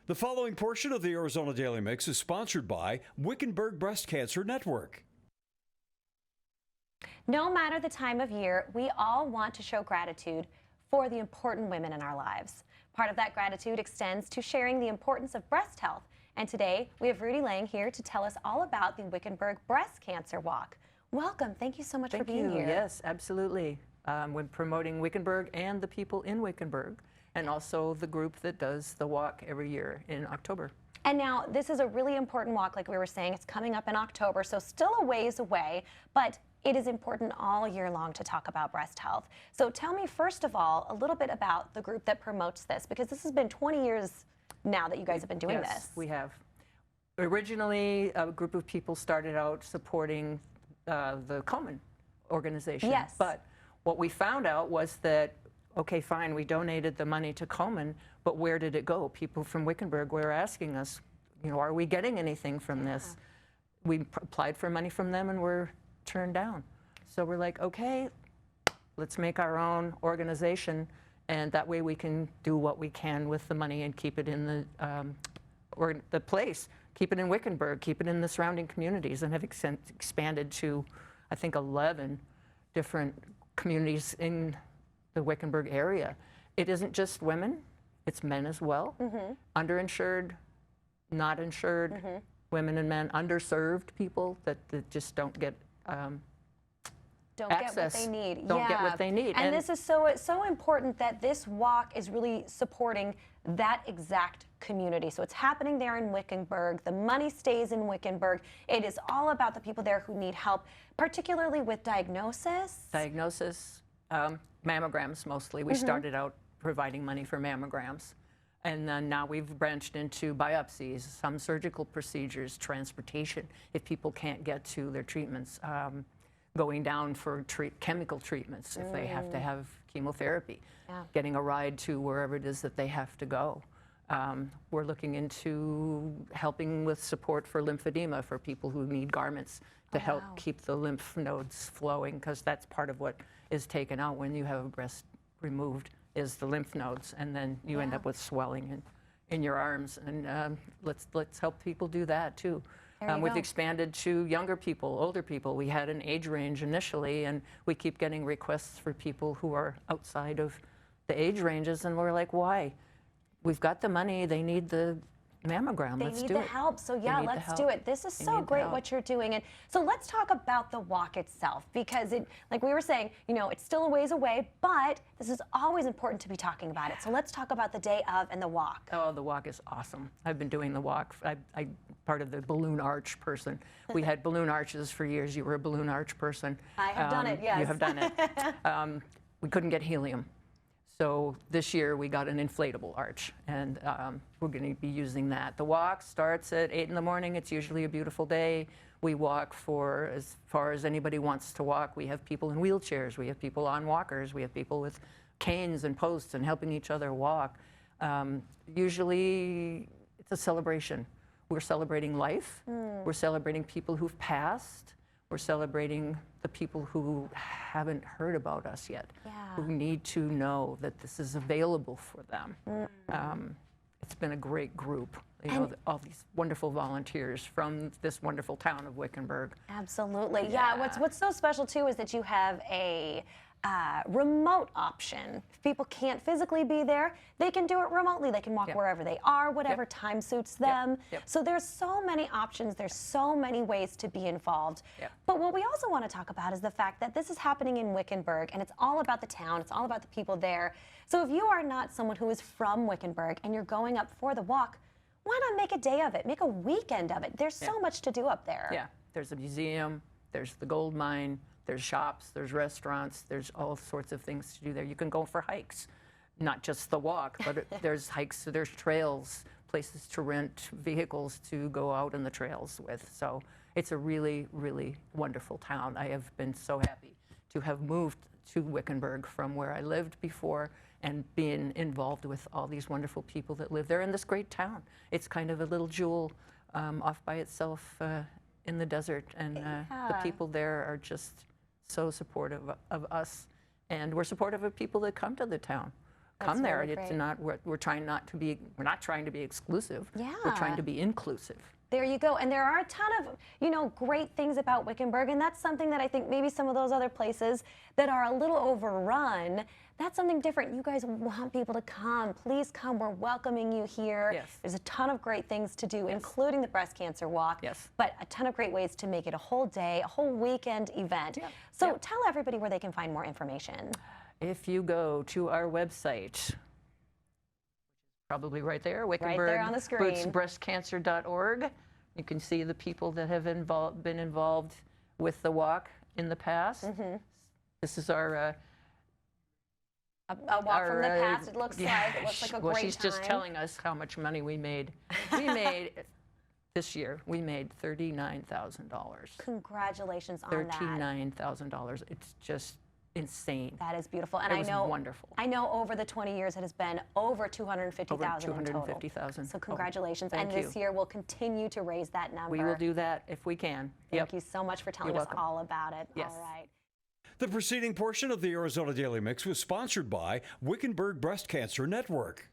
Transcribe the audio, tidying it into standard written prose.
The following portion of the Arizona Daily Mix is sponsored by Wickenburg Breast Cancer Network. No matter the time of year, we all want to show gratitude for the important women in our lives. Part of that gratitude extends to sharing the importance of breast health. And today, we have Rudy Lang here to tell us all about the Wickenburg Breast Cancer Walk. Welcome. Thank you so much for being here. Yes, absolutely. We're promoting Wickenburg and the people in Wickenburg, and also the group that does the walk every year in October. And now, this is a really important walk, like we were saying. It's coming up in October, so still a ways away, but it is important all year long to talk about breast health. So tell me, first of all, a little bit about the group that promotes this, because this has been 20 years now that you guys have been doing this. Yes, we have. Originally, a group of people started out supporting the Komen organization. Yes. But what we found out was that, okay, fine, we donated the money to Komen, but where did it go? People from Wickenburg were asking us, you know, are we getting anything from this? We applied for money from them and were turned down. So we're like, okay, let's make our own organization, and that way we can do what we can with the money and keep it in the place, keep it in Wickenburg, keep it in the surrounding communities, and have expanded to, I think, 11 different communities in the Wickenburg area. It isn't just women, it's men as well. Underinsured, not insured, women and men, underserved people that just don't get Get what they need. Don't get what they need. And this is so important that this walk is really supporting that exact community. So it's happening there in Wickenburg. The money stays in Wickenburg. It is all about the people there who need help, particularly with diagnosis. Mammograms mostly. We started out providing money for mammograms. And then now we've branched into biopsies, some surgical procedures, transportation, if people can't get to their treatments, going down for chemical treatments if they have to have chemotherapy, getting a ride to wherever it is that they have to go. We're looking into helping with support for lymphedema for people who need garments to help keep the lymph nodes flowing, because that's part of what is taken out when you have a breast removed, is the lymph nodes, and then you end up with swelling in your arms. And let's help people do that too. We've expanded to younger people, older people. We had an age range initially, and we keep getting requests for people who are outside of the age ranges, and we're like, why? We've got the money, they need the mammogram, let's do it. They need the help, so yeah, let's do it. This is so great what you're doing. And so let's talk about the walk itself, because it, like we were saying, you know, it's still a ways away, but this is always important to be talking about it. So let's talk about the day of and the walk. Oh, the walk is awesome. I've been doing the walk. I'm part of the balloon arch person. We had balloon arches for years. You were a balloon arch person. I have done it, yes. You have done it. We couldn't get helium. So this year we got an inflatable arch, and we're going to be using that. The walk starts at 8 in the morning. It's usually a beautiful day. We walk for as far as anybody wants to walk. We have people in wheelchairs. We have people on walkers. We have people with canes and posts and helping each other walk. Usually it's a celebration. We're celebrating life. We're celebrating people who've passed. We're celebrating the people who haven't heard about us yet, who need to know that this is available for them. It's been a great group, you know, all these wonderful volunteers from this wonderful town of Wickenburg. Absolutely, yeah. What's so special too is that you have a remote option. If people can't physically be there, they can do it remotely. They can walk wherever they are, whatever time suits them. So there's so many options. There's so many ways to be involved. But what we also want to talk about is the fact that this is happening in Wickenburg, and it's all about the town. It's all about the people there. So if you are not someone who is from Wickenburg and you're going up for the walk, why not make a day of it? Make a weekend of it. There's so much to do up there. Yeah, there's a museum, there's the gold mine, there's shops, there's restaurants, there's all sorts of things to do there. You can go for hikes, not just the walk, but there's hikes, there's trails, places to rent vehicles to go out on the trails with. So it's a really, really wonderful town. I have been so happy to have moved to Wickenburg from where I lived before and being involved with all these wonderful people that live there in this great town. It's kind of a little jewel off by itself in the desert, and the people there are just so supportive of us, and we're supportive of people that come to the town. come there. really It's great. not, we're trying not to be, we're not trying to be exclusive. We're Yeah. trying to be inclusive. There you go. And there are a ton of, great things about Wickenburg. And that's something that I think maybe some of those other places that are a little overrun, that's something different. You guys want people to come. Please come. We're welcoming you here. Yes. There's a ton of great things to do, including the breast cancer walk. Yes. But a ton of great ways to make it a whole day, a whole weekend event. Yeah. So Yeah. tell everybody where they can find more information. If you go to our website, probably right there, Wickenburg there on the screen. breastcancer.org. You can see the people that have been involved with the walk in the past. This is our A walk from the past, it looks like. It looks like a well, great she's time. just telling us how much money we made. We made this year. We made $39,000. Congratulations on that. $39,000. It's just insane. That is beautiful. And It I was know wonderful. I know over the 20 years it has been over 250,000 Over in total. 250,000. So congratulations. thank And this you. year we'll continue to raise that number. We will do that if we can. Thank you so much for telling You're us welcome. all about it. Yes. All right. The preceding portion of the Arizona Daily Mix was sponsored by Wickenburg Breast Cancer Network.